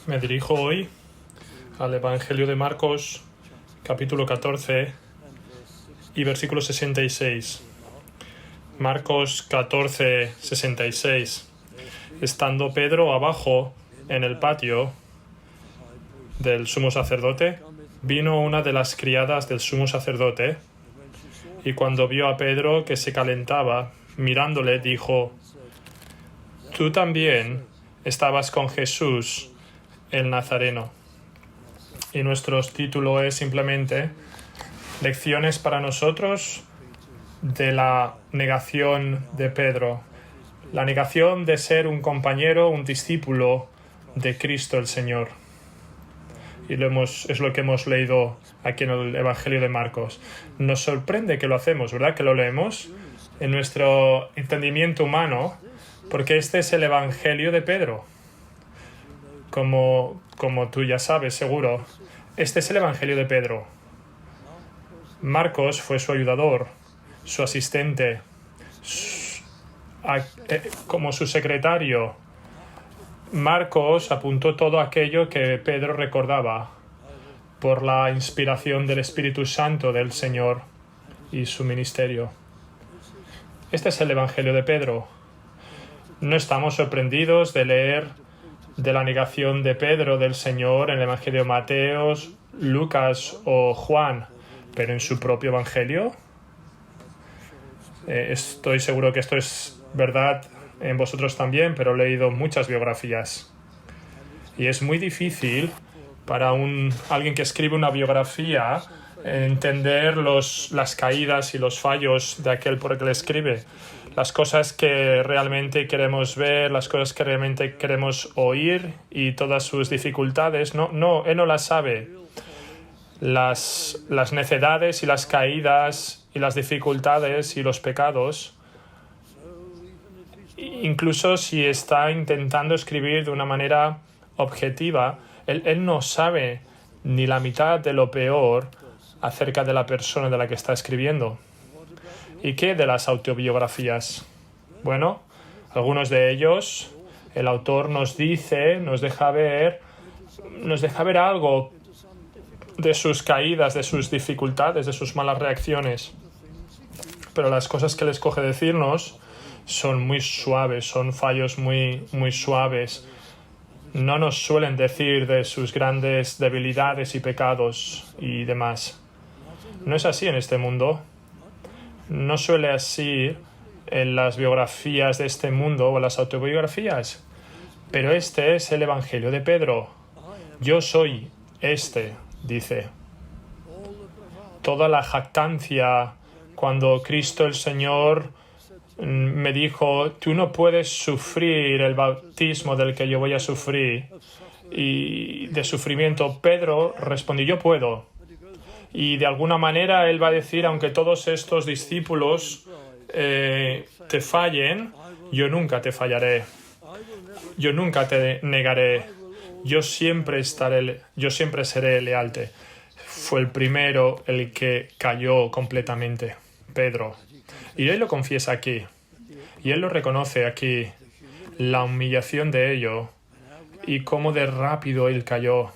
Me dirijo hoy al Evangelio de Marcos, capítulo 14 y versículo 66. Marcos 14, 66. Estando Pedro abajo en el patio del sumo sacerdote, vino una de las criadas del sumo sacerdote, y cuando vio a Pedro que se calentaba, mirándole, dijo: «Tú también estabas con Jesús, el Nazareno». Y nuestro título es simplemente Lecciones para nosotros de la negación de Pedro. La negación de ser un compañero, un discípulo de Cristo el Señor. Y es lo que hemos leído aquí en el Evangelio de Marcos. Nos sorprende que lo hacemos, ¿verdad? Que lo leemos en nuestro entendimiento humano, porque este es el Evangelio de Pedro. Como tú ya sabes, seguro, este es el Evangelio de Pedro. Marcos fue su ayudador, su asistente, como su secretario. Marcos apuntó todo aquello que Pedro recordaba por la inspiración del Espíritu Santo del Señor y su ministerio. Este es el Evangelio de Pedro. No estamos sorprendidos de leer de la negación de Pedro del Señor en el Evangelio de Mateo, Lucas o Juan, pero en su propio Evangelio. Estoy seguro que esto es verdad en vosotros también, pero he leído muchas biografías. Y es muy difícil para alguien que escribe una biografía entender las caídas y los fallos de aquel por el que le escribe. Las cosas que realmente queremos ver, las cosas que realmente queremos oír y todas sus dificultades, él no las sabe. Las necedades y las caídas y las dificultades y los pecados, incluso si está intentando escribir de una manera objetiva, él no sabe ni la mitad de lo peor acerca de la persona de la que está escribiendo. ¿Y qué de las autobiografías? Bueno, algunos de ellos, el autor nos deja ver algo de sus caídas, de sus dificultades, de sus malas reacciones. Pero las cosas que él escoge decirnos son muy suaves, son fallos muy, muy suaves. No nos suelen decir de sus grandes debilidades y pecados y demás. No es así en este mundo. No suele así en las biografías de este mundo o en las autobiografías. Pero este es el Evangelio de Pedro. Yo soy este, dice. Toda la jactancia cuando Cristo el Señor me dijo: tú no puedes sufrir el bautismo del que yo voy a sufrir, y de sufrimiento, Pedro respondió: yo puedo. Y de alguna manera él va a decir: aunque todos estos discípulos te fallen, yo nunca te fallaré, yo nunca te negaré, yo siempre seré leal. Fue el primero el que cayó completamente, Pedro. Y él lo confiesa aquí. Y él lo reconoce aquí, la humillación de ello, y cómo de rápido él cayó,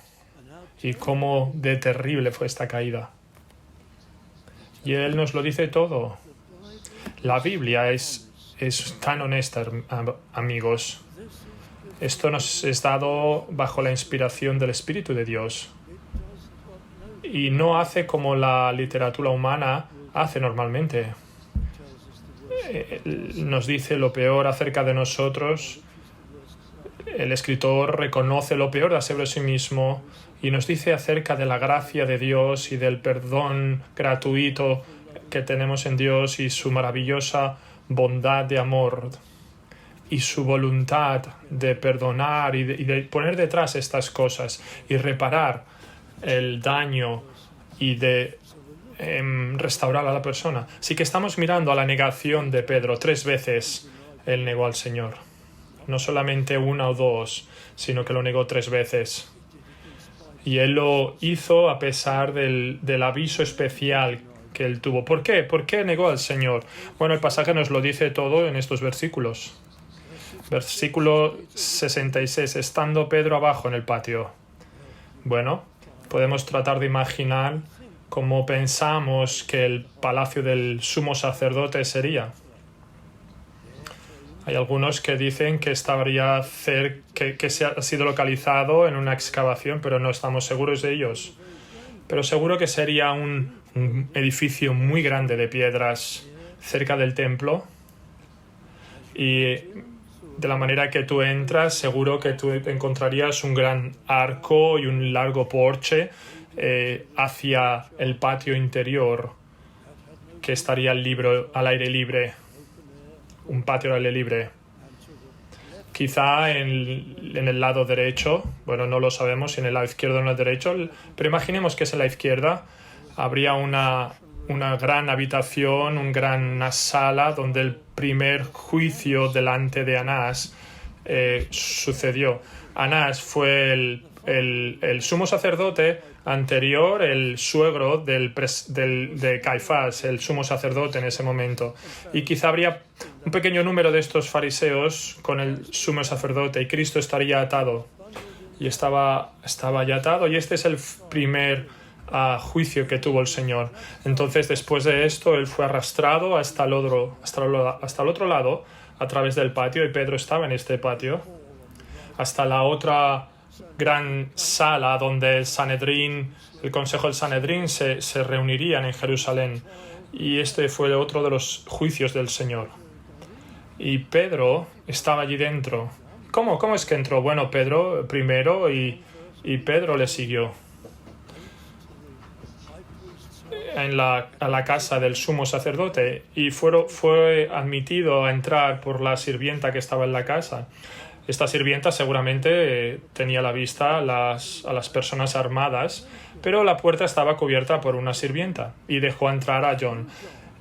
y cómo de terrible fue esta caída. Y él nos lo dice todo. La Biblia es tan honesta, amigos. Esto nos es dado bajo la inspiración del Espíritu de Dios. Y no hace como la literatura humana hace normalmente. Nos dice lo peor acerca de nosotros. El escritor reconoce lo peor de hacer de sí mismo y nos dice acerca de la gracia de Dios y del perdón gratuito que tenemos en Dios y su maravillosa bondad de amor y su voluntad de perdonar y de poner detrás estas cosas y reparar el daño y de restaurar a la persona. Así que estamos mirando a la negación de Pedro. 3 veces él negó al Señor. No solamente 1 o 2, sino que lo negó 3 veces. Y él lo hizo a pesar del aviso especial que él tuvo. ¿Por qué? ¿Por qué negó al Señor? Bueno, el pasaje nos lo dice todo en estos versículos. Versículo 66. Estando Pedro abajo en el patio. Bueno, podemos tratar de imaginar cómo pensamos que el palacio del sumo sacerdote sería. Hay algunos que dicen que estaría que se ha sido localizado en una excavación, pero no estamos seguros de ellos. Pero seguro que sería un edificio muy grande de piedras cerca del templo. Y de la manera que tú entras, seguro que tú encontrarías un gran arco y un largo porche hacia el patio interior, que estaría al aire libre. Un patio al aire libre. Quizá en el lado derecho, bueno, no lo sabemos si en el lado izquierdo o en el derecho, pero imaginemos que es en la izquierda, habría una gran habitación, una sala donde el primer juicio delante de Anás sucedió. Anás fue el sumo sacerdote anterior, el suegro de Caifás, el sumo sacerdote en ese momento. Y quizá habría un pequeño número de estos fariseos con el sumo sacerdote y Cristo estaría atado. Y estaba ya atado, y este es el primer juicio que tuvo el Señor. Entonces, después de esto, él fue arrastrado hasta el otro lado a través del patio, y Pedro estaba en este patio, hasta la otra gran sala donde el Consejo del Sanedrín se reunirían en Jerusalén. Y este fue otro de los juicios del Señor. Y Pedro estaba allí dentro. ¿Cómo es que entró? Bueno, Pedro primero y Pedro le siguió a la casa del sumo sacerdote, y fue admitido a entrar por la sirvienta que estaba en la casa. Esta sirvienta seguramente tenía a la vista a las personas armadas, pero la puerta estaba cubierta por una sirvienta y dejó entrar a John.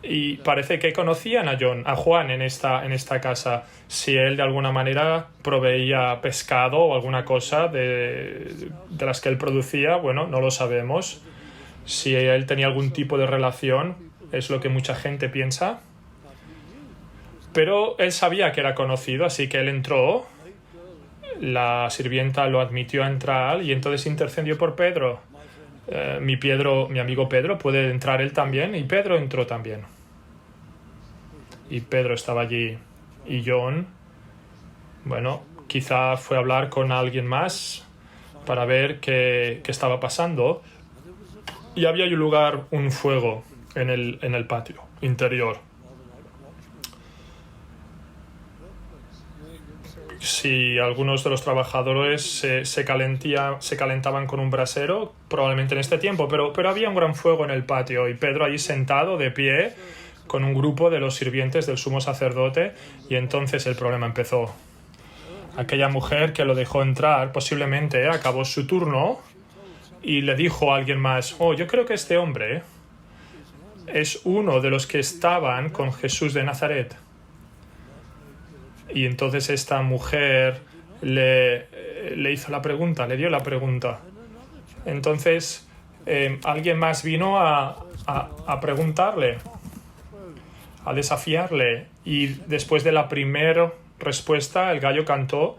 Y parece que conocían a Juan en esta casa. Si él de alguna manera proveía pescado o alguna cosa de las que él producía, bueno, no lo sabemos. Si él tenía algún tipo de relación, es lo que mucha gente piensa. Pero él sabía que era conocido, así que él entró. La sirvienta lo admitió a entrar y entonces intercedió por Pedro. Mi amigo Pedro, puede entrar él también, y Pedro entró también. Y Pedro estaba allí. Y John, bueno, quizá fue a hablar con alguien más para ver qué estaba pasando. Y había un fuego en el patio interior. Si algunos de los trabajadores se calentaban con un brasero, probablemente en este tiempo, pero había un gran fuego en el patio, y Pedro allí sentado de pie con un grupo de los sirvientes del sumo sacerdote, y entonces el problema empezó. Aquella mujer que lo dejó entrar posiblemente acabó su turno y le dijo a alguien más: yo creo que este hombre es uno de los que estaban con Jesús de Nazaret. Y entonces esta mujer le hizo la pregunta, le dio la pregunta. Entonces alguien más vino a preguntarle, a desafiarle, y después de la primera respuesta el gallo cantó.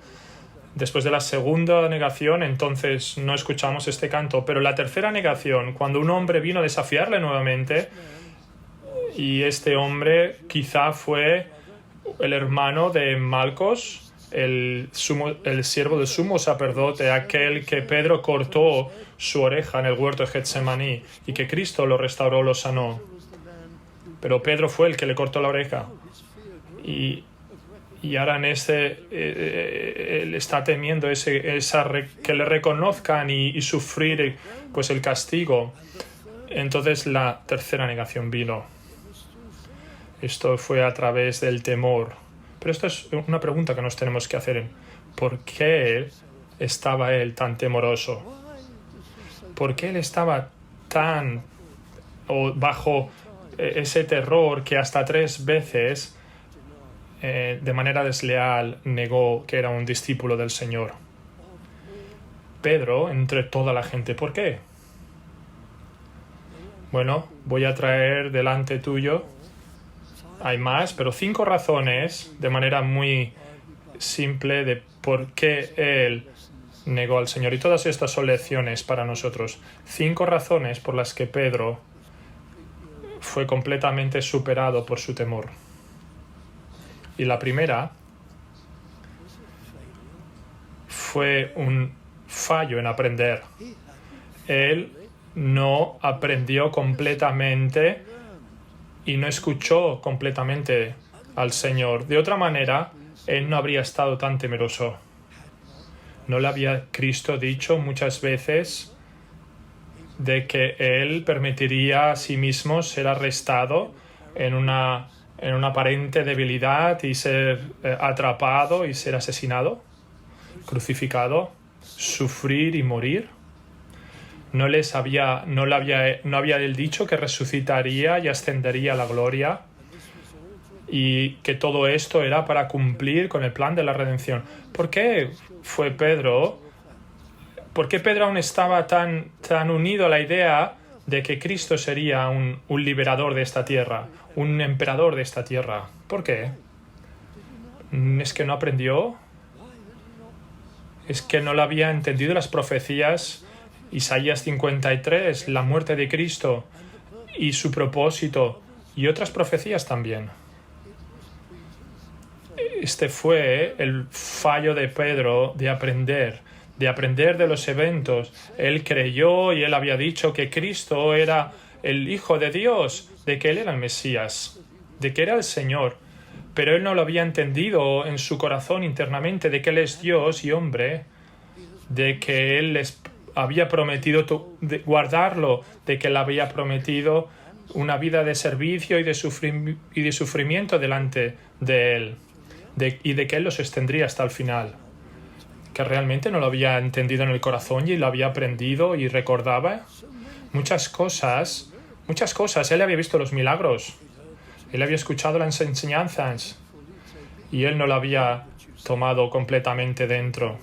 Después de la segunda negación, entonces no escuchamos este canto. Pero la tercera negación, cuando un hombre vino a desafiarle nuevamente, y este hombre quizá fue el hermano de Malcos, el siervo del sumo sacerdote, aquel que Pedro cortó su oreja en el huerto de Getsemaní y que Cristo lo restauró, lo sanó. Pero Pedro fue el que le cortó la oreja. Y ahora él está temiendo que le reconozcan y sufrir pues el castigo. Entonces la tercera negación vino. Esto fue a través del temor. Pero esto es una pregunta que nos tenemos que hacer. ¿Por qué estaba él tan temoroso? ¿Por qué él estaba bajo ese terror que hasta 3 veces de manera desleal negó que era un discípulo del Señor? Pedro, entre toda la gente, ¿por qué? Bueno, voy a traer delante tuyo, hay más, pero 5 razones de manera muy simple de por qué él negó al Señor. Y todas estas son lecciones para nosotros. 5 razones por las que Pedro fue completamente superado por su temor. Y la primera fue un fallo en aprender. Él no aprendió completamente y no escuchó completamente al Señor. De otra manera, él no habría estado tan temeroso. ¿No le había Cristo dicho muchas veces de que él permitiría a sí mismo ser arrestado en una aparente debilidad y ser atrapado y ser asesinado, crucificado, sufrir y morir? ¿No había él dicho que resucitaría y ascendería a la gloria? Y que todo esto era para cumplir con el plan de la redención. ¿Por qué Pedro aún estaba tan unido a la idea de que Cristo sería un liberador de esta tierra, un emperador de esta tierra? ¿Por qué? ¿Es que no aprendió? ¿Es que no lo había entendido las profecías? Isaías 53, la muerte de Cristo y su propósito, y otras profecías también. Este fue el fallo de Pedro de aprender de los eventos. Él creyó y él había dicho que Cristo era el Hijo de Dios, de que él era el Mesías, de que era el Señor. Pero él no lo había entendido en su corazón internamente, de que él es Dios y hombre, de que él les había prometido guardarlo, de que él había prometido una vida de servicio y de sufrimiento delante de él, y de que él los extendría hasta el final. Que realmente no lo había entendido en el corazón y lo había aprendido y recordaba muchas cosas. Él había visto los milagros, él había escuchado las enseñanzas y él no lo había tomado completamente dentro.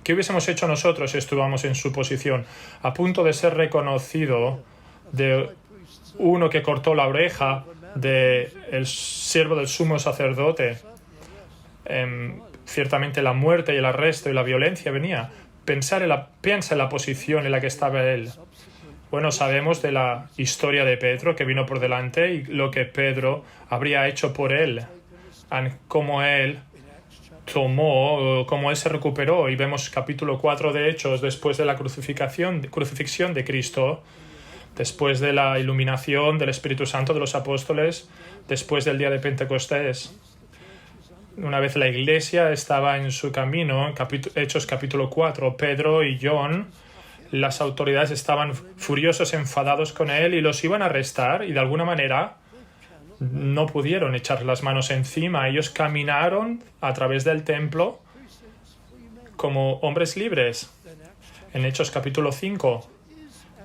¿Qué hubiésemos hecho nosotros si estuviéramos en su posición? A punto de ser reconocido de uno que cortó la oreja del siervo del sumo sacerdote. Ciertamente la muerte y el arresto y la violencia venía. Piensa en la posición en la que estaba él. Bueno, sabemos de la historia de Pedro que vino por delante y lo que Pedro habría hecho por él, cómo él se recuperó. Y vemos capítulo 4 de Hechos, después de la crucifixión de Cristo, después de la iluminación del Espíritu Santo de los apóstoles, después del día de Pentecostés. Una vez la iglesia estaba en su camino, Hechos capítulo 4, Pedro y John, las autoridades estaban furiosos, enfadados con él y los iban a arrestar y de alguna manera no pudieron echar las manos encima. Ellos caminaron a través del templo como hombres libres. En Hechos capítulo 5,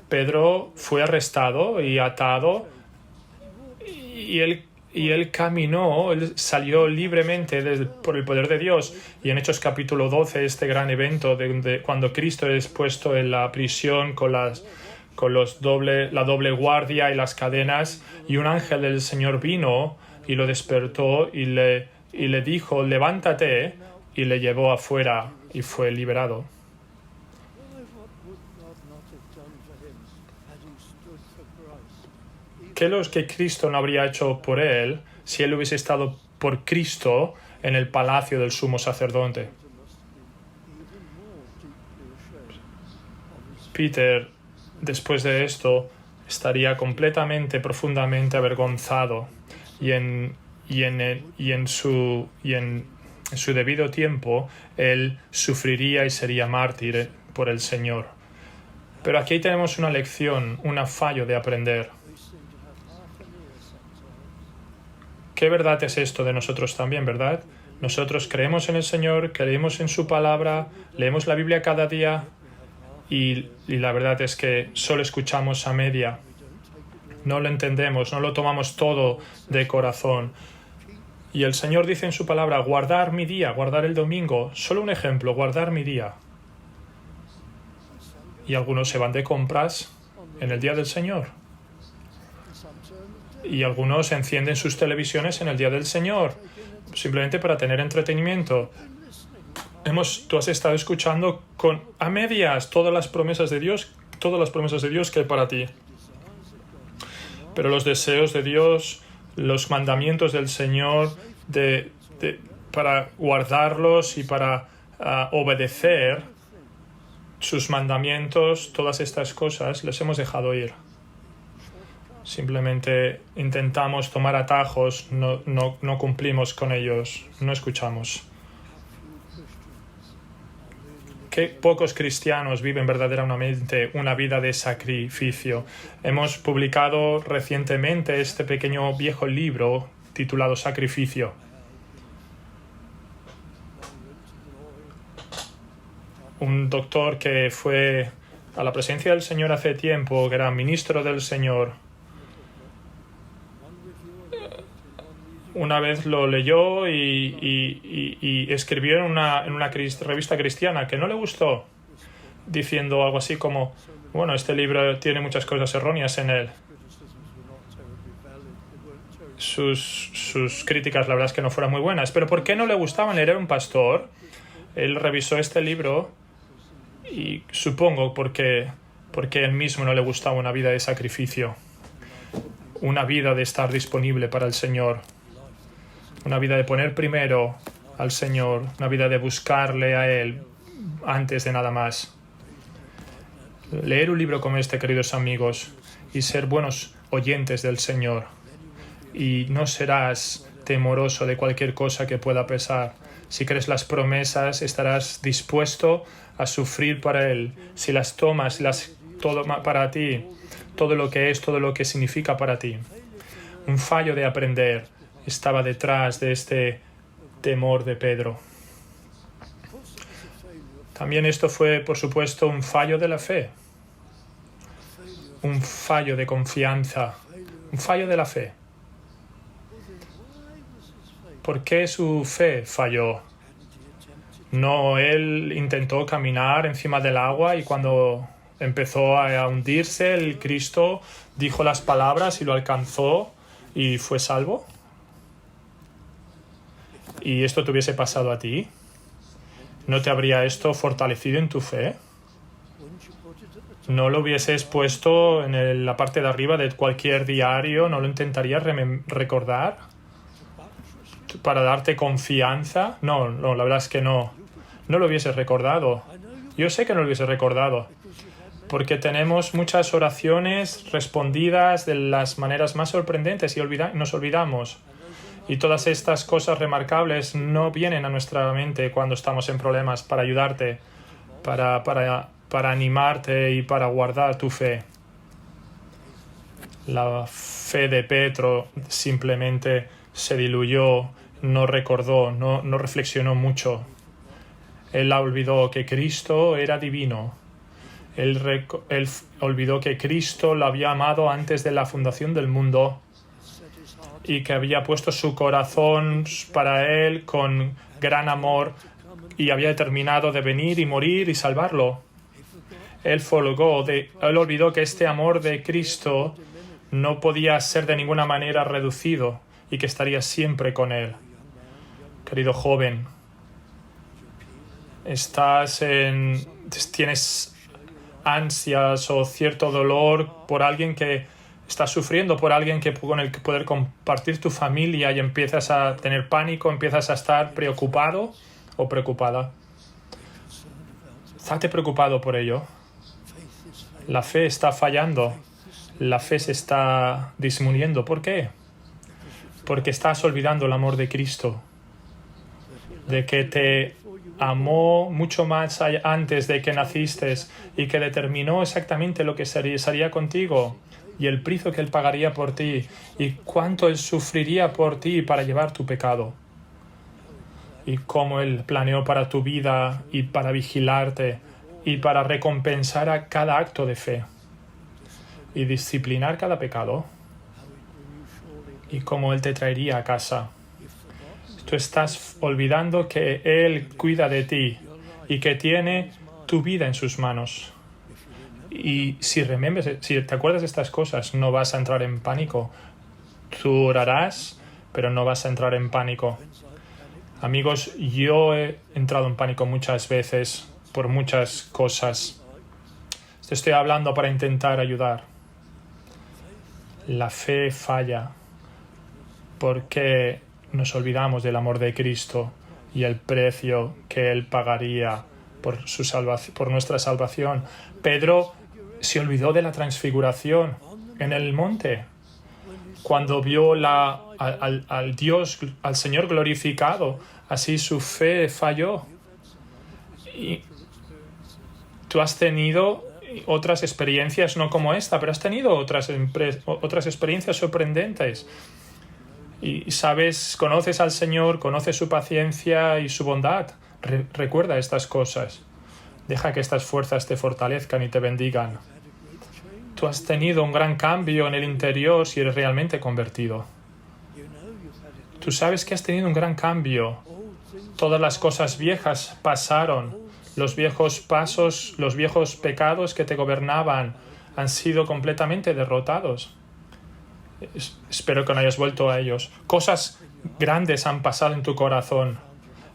Pedro fue arrestado y atado y él caminó, él salió libremente por el poder de Dios. Y en Hechos capítulo 12, este gran evento cuando Cristo es puesto en la prisión con la doble guardia y las cadenas, y un ángel del Señor vino y lo despertó y le dijo, levántate, y le llevó afuera y fue liberado. ¿Qué es lo que Cristo no habría hecho por él si él hubiese estado por Cristo en el palacio del sumo sacerdote? Peter, después de esto, estaría completamente, profundamente avergonzado y en su debido tiempo él sufriría y sería mártir por el Señor. Pero aquí tenemos una lección, un fallo de aprender. ¿Qué verdad es esto de nosotros también, verdad? Nosotros creemos en el Señor, creemos en su palabra, leemos la Biblia cada día y la verdad es que solo escuchamos a media. No lo entendemos, no lo tomamos todo de corazón. Y el Señor dice en su palabra, guardar mi día, guardar el domingo. Solo un ejemplo, guardar mi día. Y algunos se van de compras en el día del Señor. Y algunos encienden sus televisiones en el día del Señor. simplemente para tener entretenimiento. Tú has estado escuchando a medias todas las promesas de Dios que hay para ti. Pero los deseos de Dios, los mandamientos del Señor, para guardarlos y para obedecer sus mandamientos, todas estas cosas, les hemos dejado ir. Simplemente intentamos tomar atajos, no cumplimos con ellos, no escuchamos. Qué pocos cristianos viven verdaderamente una vida de sacrificio. Hemos publicado recientemente este pequeño viejo libro titulado Sacrificio. Un doctor que fue a la presencia del Señor hace tiempo, que era ministro del Señor, una vez lo leyó y escribió en una revista cristiana que no le gustó, diciendo algo así como, bueno, este libro tiene muchas cosas erróneas en él. Sus críticas, la verdad es que no fueron muy buenas. ¿Pero por qué no le gustaban? Él era un pastor. Él revisó este libro y supongo porque él mismo no le gustaba una vida de sacrificio, una vida de estar disponible para el Señor, una vida de poner primero al Señor, una vida de buscarle a Él antes de nada más. Leer un libro como este, queridos amigos, y ser buenos oyentes del Señor, y no serás temoroso de cualquier cosa que pueda pasar. Si crees las promesas, estarás dispuesto a sufrir para Él. Si las tomas, todo para ti, todo lo que es, todo lo que significa para ti. Un fallo de aprender estaba detrás de este temor de Pedro. También esto fue, por supuesto, un fallo de la fe. Un fallo de confianza. Un fallo de la fe. ¿Por qué su fe falló? No, él intentó caminar encima del agua y cuando empezó a hundirse, el Cristo dijo las palabras y lo alcanzó y fue salvo. ¿Y esto te hubiese pasado a ti? ¿No te habría esto fortalecido en tu fe? ¿No lo hubieses puesto en la parte de arriba de cualquier diario? ¿No lo intentarías recordar para darte confianza? No, la verdad es que no. No lo hubieses recordado. Yo sé que no lo hubiese recordado, porque tenemos muchas oraciones respondidas de las maneras más sorprendentes y nos olvidamos. Y todas estas cosas remarcables no vienen a nuestra mente cuando estamos en problemas para ayudarte, para animarte y para guardar tu fe. La fe de Pedro simplemente se diluyó, no recordó, no reflexionó mucho. Él olvidó que Cristo era divino. Él olvidó que Cristo lo había amado antes de la fundación del mundo y que había puesto su corazón para Él con gran amor y había determinado de venir y morir y salvarlo. Él olvidó que este amor de Cristo no podía ser de ninguna manera reducido y que estaría siempre con Él. Querido joven, tienes ansias o cierto dolor por alguien que está sufriendo, por alguien con el que poder compartir tu familia y empiezas a tener pánico, empiezas a estar preocupado o preocupada. Estate preocupado por ello. La fe está fallando. La fe se está disminuyendo. ¿Por qué? Porque estás olvidando el amor de Cristo, de que te amó mucho más antes de que naciste y que determinó exactamente lo que sería contigo y el precio que Él pagaría por ti y cuánto Él sufriría por ti para llevar tu pecado y cómo Él planeó para tu vida y para vigilarte y para recompensar a cada acto de fe y disciplinar cada pecado y cómo Él te traería a casa. Tú estás olvidando que Él cuida de ti y que tiene tu vida en sus manos. Y si te acuerdas de estas cosas, no vas a entrar en pánico. Tú orarás, pero no vas a entrar en pánico. Amigos, yo he entrado en pánico muchas veces por muchas cosas. Te estoy hablando para intentar ayudar. La fe falla porque nos olvidamos del amor de Cristo y el precio que Él pagaría por nuestra salvación. Pedro se olvidó de la transfiguración en el monte, cuando vio al Dios, al Señor glorificado. Así su fe falló. Y tú has tenido otras experiencias, no como esta, pero has tenido otras experiencias sorprendentes. Y sabes, conoces al Señor, conoces su paciencia y su bondad. Recuerda estas cosas. Deja que estas fuerzas te fortalezcan y te bendigan. Tú has tenido un gran cambio en el interior si eres realmente convertido. Tú sabes que has tenido un gran cambio. Todas las cosas viejas pasaron. Los viejos pasos, los viejos pecados que te gobernaban han sido completamente derrotados. Espero que no hayas vuelto a ellos. Cosas grandes han pasado en tu corazón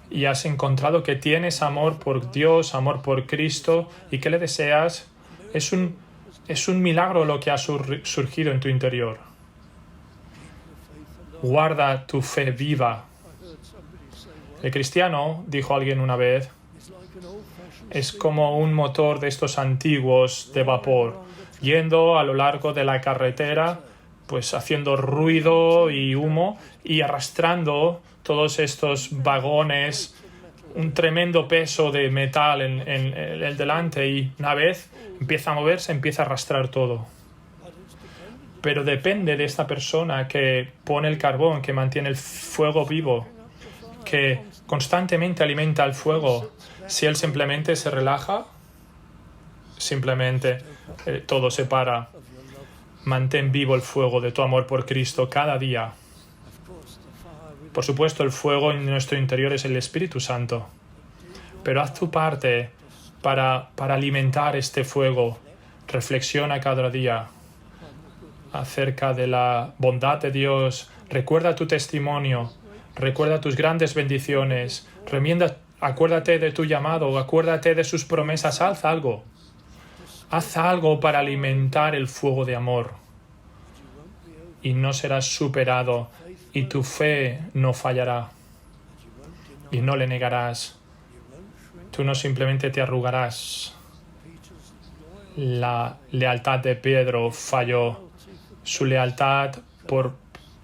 y has encontrado que tienes amor por Dios, amor por Cristo y que le deseas. Es un milagro lo que ha surgido en tu interior. Guarda tu fe viva. El cristiano, dijo alguien una vez, es como un motor de estos antiguos de vapor, yendo a lo largo de la carretera, pues haciendo ruido y humo y arrastrando todos estos vagones, un tremendo peso de metal en el delante, y una vez empieza a moverse, empieza a arrastrar todo. Pero depende de esta persona que pone el carbón, que mantiene el fuego vivo, que constantemente alimenta el fuego. Si él simplemente se relaja, simplemente todo se para. Mantén vivo el fuego de tu amor por Cristo cada día. Por supuesto, el fuego en nuestro interior es el Espíritu Santo. Pero haz tu parte para alimentar este fuego. Reflexiona cada día acerca de la bondad de Dios. Recuerda tu testimonio. Recuerda tus grandes bendiciones. Acuérdate de tu llamado. Acuérdate de sus promesas. Haz algo. Haz algo para alimentar el fuego de amor. Y no serás superado. Y tu fe no fallará. Y no le negarás. Tú no simplemente te arrugarás. La lealtad de Pedro falló. Su lealtad por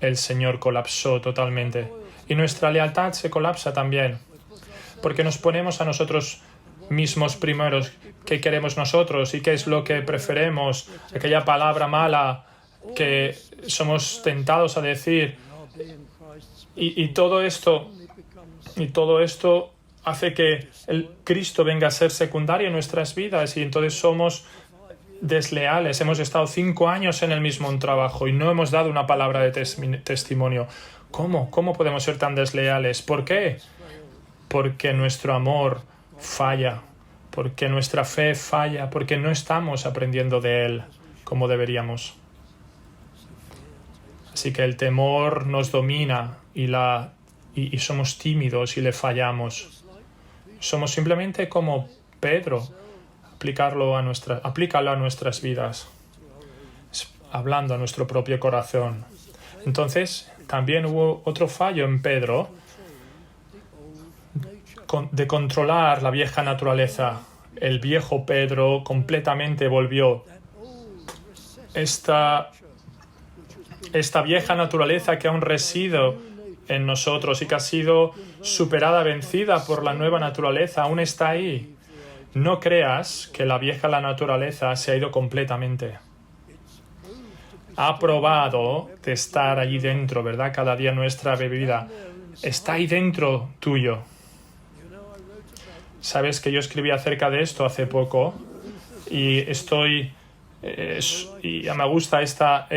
el Señor colapsó totalmente. Y nuestra lealtad se colapsa también. Porque nos ponemos a nosotros mismos primeros. ¿Qué queremos nosotros? ¿Y qué es lo que preferimos? Aquella palabra mala que somos tentados a decir. Y todo esto hace que el Cristo venga a ser secundario en nuestras vidas, y entonces somos desleales. Hemos estado 5 años en el mismo trabajo y no hemos dado una palabra de testimonio. ¿Cómo podemos ser tan desleales? ¿Por qué? Porque nuestro amor falla, porque nuestra fe falla, porque no estamos aprendiendo de Él como deberíamos. Así que el temor nos domina y somos tímidos y le fallamos. Somos simplemente como Pedro. Aplícalo a nuestras vidas, hablando a nuestro propio corazón. Entonces, también hubo otro fallo en Pedro de controlar la vieja naturaleza. El viejo Pedro completamente volvió. Esta vieja naturaleza que aún reside en nosotros y que ha sido superada, vencida por la nueva naturaleza, aún está ahí. No creas que la naturaleza se ha ido completamente. Ha probado de estar allí dentro, ¿verdad? Cada día nuestra bebida está ahí dentro tuyo. Sabes que yo escribí acerca de esto hace poco y me gusta esta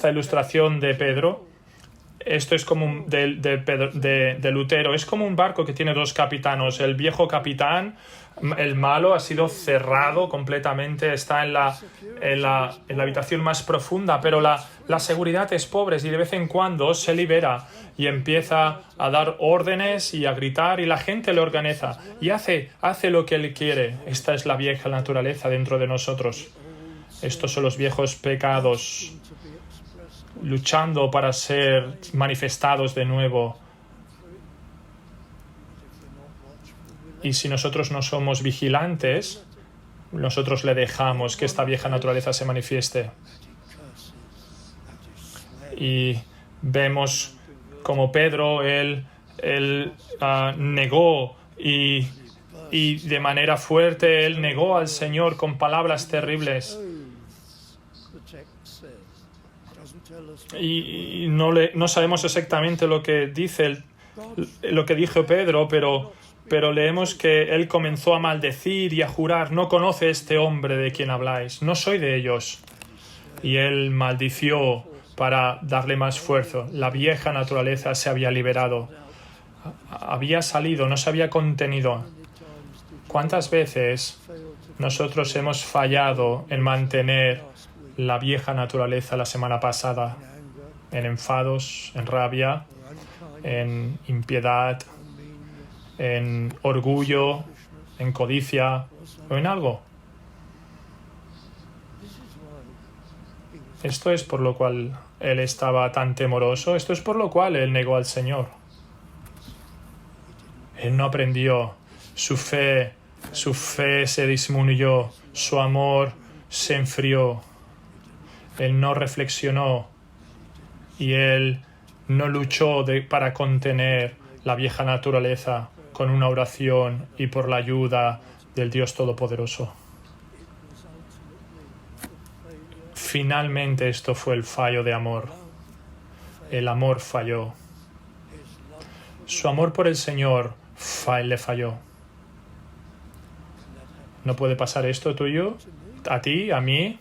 ilustración de Pedro. Esto es como de Lutero, es como un barco que tiene dos capitanos. El viejo capitán, el malo, ha sido cerrado completamente, está en la habitación más profunda, pero la seguridad es pobre y de vez en cuando se libera y empieza a dar órdenes y a gritar y la gente le organiza y hace lo que él quiere. Esta es la vieja naturaleza dentro de nosotros. Estos son los viejos pecados luchando para ser manifestados de nuevo. Y si nosotros no somos vigilantes, nosotros le dejamos que esta vieja naturaleza se manifieste. Y vemos como Pedro, él negó y de manera fuerte, él negó al Señor con palabras terribles. Y no sabemos exactamente lo que dijo Pedro, pero leemos que él comenzó a maldecir y a jurar: no conoce este hombre de quien habláis, no soy de ellos. Y él maldició para darle más fuerza. La vieja naturaleza se había liberado, había salido, no se había contenido. ¿Cuántas veces nosotros hemos fallado en mantener la vieja naturaleza la semana pasada? En enfados, en rabia, en impiedad, en orgullo, en codicia o en algo. Esto es por lo cual él estaba tan temeroso, esto es por lo cual él negó al Señor. Él no aprendió, su fe se disminuyó, su amor se enfrió, él no reflexionó y él no luchó para contener la vieja naturaleza con una oración y por la ayuda del Dios Todopoderoso. Finalmente esto fue el fallo de amor. El amor falló. Su amor por el Señor le falló. ¿No puede pasar esto tuyo? ¿A ti? ¿A mí?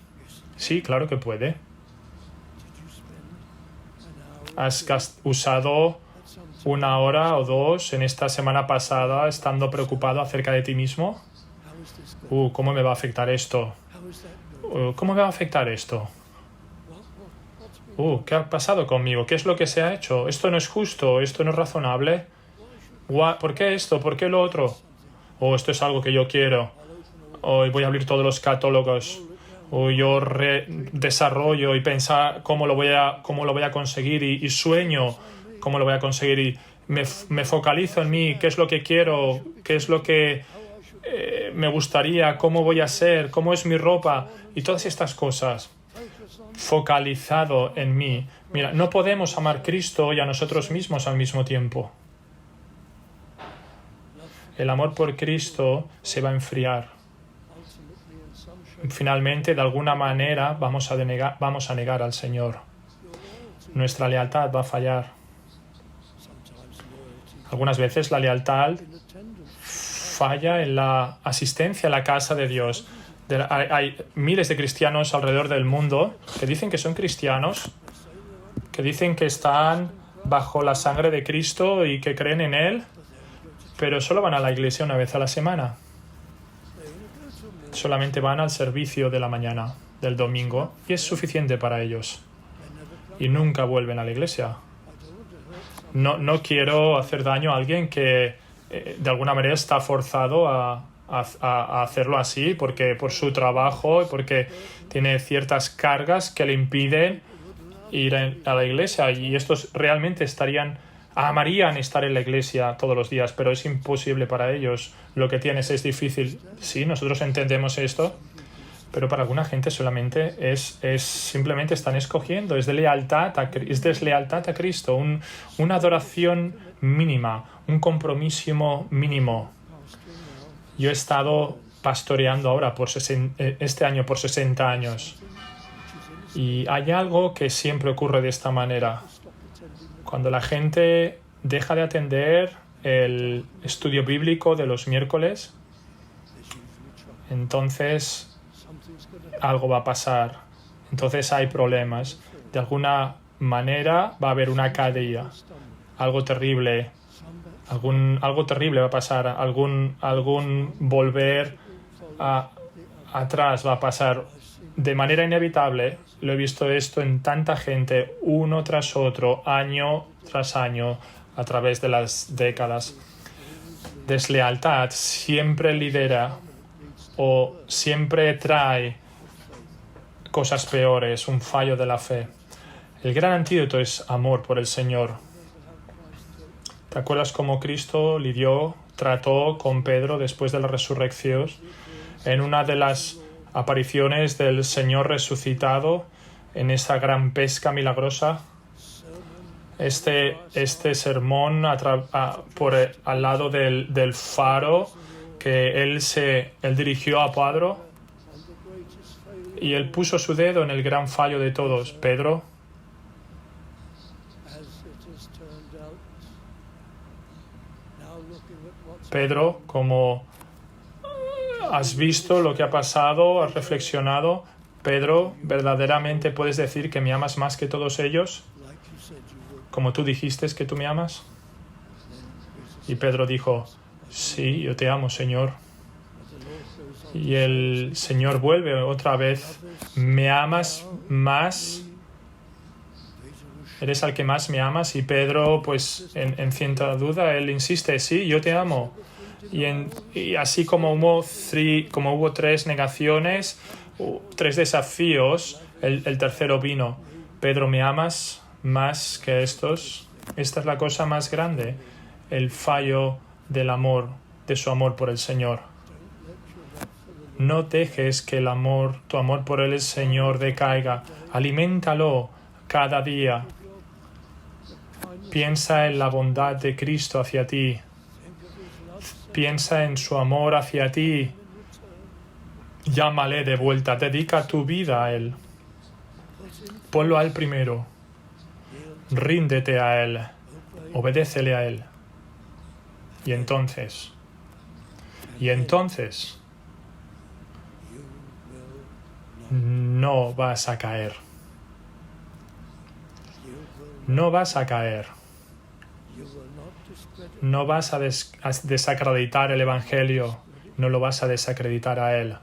Sí, claro que puede. ¿Has usado 1 hora o 2 en esta semana pasada estando preocupado acerca de ti mismo? ¿Cómo me va a afectar esto? ¿Cómo me va a afectar esto? ¿Qué ha pasado conmigo? ¿Qué es lo que se ha hecho? Esto no es justo, esto no es razonable. ¿Por qué esto? ¿Por qué lo otro? Esto es algo que yo quiero. Voy a abrir todos los catálogos. Yo desarrollo y pensar cómo lo voy a conseguir y sueño cómo lo voy a conseguir y me focalizo en mí, qué es lo que quiero, qué es lo que me gustaría, cómo voy a ser, cómo es mi ropa y todas estas cosas. Focalizado en mí. Mira, no podemos amar a Cristo y a nosotros mismos al mismo tiempo. El amor por Cristo se va a enfriar. Finalmente, de alguna manera, vamos a negar al Señor. Nuestra lealtad va a fallar. Algunas veces la lealtad falla en la asistencia a la casa de Dios. Hay miles de cristianos alrededor del mundo que dicen que son cristianos, que dicen que están bajo la sangre de Cristo y que creen en Él, pero solo van a la iglesia una vez a la semana. Solamente van al servicio de la mañana, del domingo, y es suficiente para ellos. Y nunca vuelven a la iglesia. No quiero hacer daño a alguien que de alguna manera está forzado a hacerlo así, porque por su trabajo y porque tiene ciertas cargas que le impiden ir a la iglesia. Y estos realmente amarían estar en la iglesia todos los días, pero es imposible para ellos. Lo que tienes es difícil. Sí, nosotros entendemos esto, pero para alguna gente solamente es simplemente están escogiendo, es deslealtad a Cristo, una adoración mínima, un compromiso mínimo. Yo he estado pastoreando ahora este año por 60 años y hay algo que siempre ocurre de esta manera. Cuando la gente deja de atender el estudio bíblico de los miércoles, entonces algo va a pasar. Entonces hay problemas. De alguna manera va a haber una caída, algo terrible, algo terrible va a pasar, algún volver atrás va a pasar de manera inevitable. Lo he visto esto en tanta gente, uno tras otro, año tras año, a través de las décadas. Deslealtad siempre lidera o siempre trae cosas peores, un fallo de la fe. El gran antídoto es amor por el Señor. ¿Te acuerdas cómo Cristo trató con Pedro después de la resurrección? En una de las apariciones del Señor resucitado, en esa gran pesca milagrosa, este sermón al lado del faro que él dirigió a Pedro, y él puso su dedo en el gran fallo de todos. Pedro, como has visto lo que ha pasado, has reflexionado, Pedro, ¿verdaderamente puedes decir que me amas más que todos ellos? Como tú dijiste que tú me amas. Y Pedro dijo, sí, yo te amo, Señor. Y el Señor vuelve otra vez, ¿me amas más? ¿Eres al que más me amas? Y Pedro, pues en cierta duda, él insiste, sí, yo te amo. Y así como hubo 3 negaciones, 3 desafíos, el tercero vino. Pedro, ¿me amas más que estos? Esta es la cosa más grande, el fallo del amor, de su amor por el Señor. No dejes que tu amor por el Señor decaiga. Aliméntalo cada día. Piensa en la bondad de Cristo hacia ti. Piensa en su amor hacia ti. Llámale de vuelta. Dedica tu vida a Él. Ponlo a Él primero. Ríndete a Él. Obedécele a Él. Y entonces no vas a caer. No vas a caer. No vas a desacreditar el Evangelio. No lo vas a desacreditar a Él.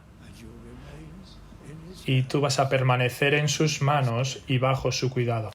Y tú vas a permanecer en sus manos y bajo su cuidado.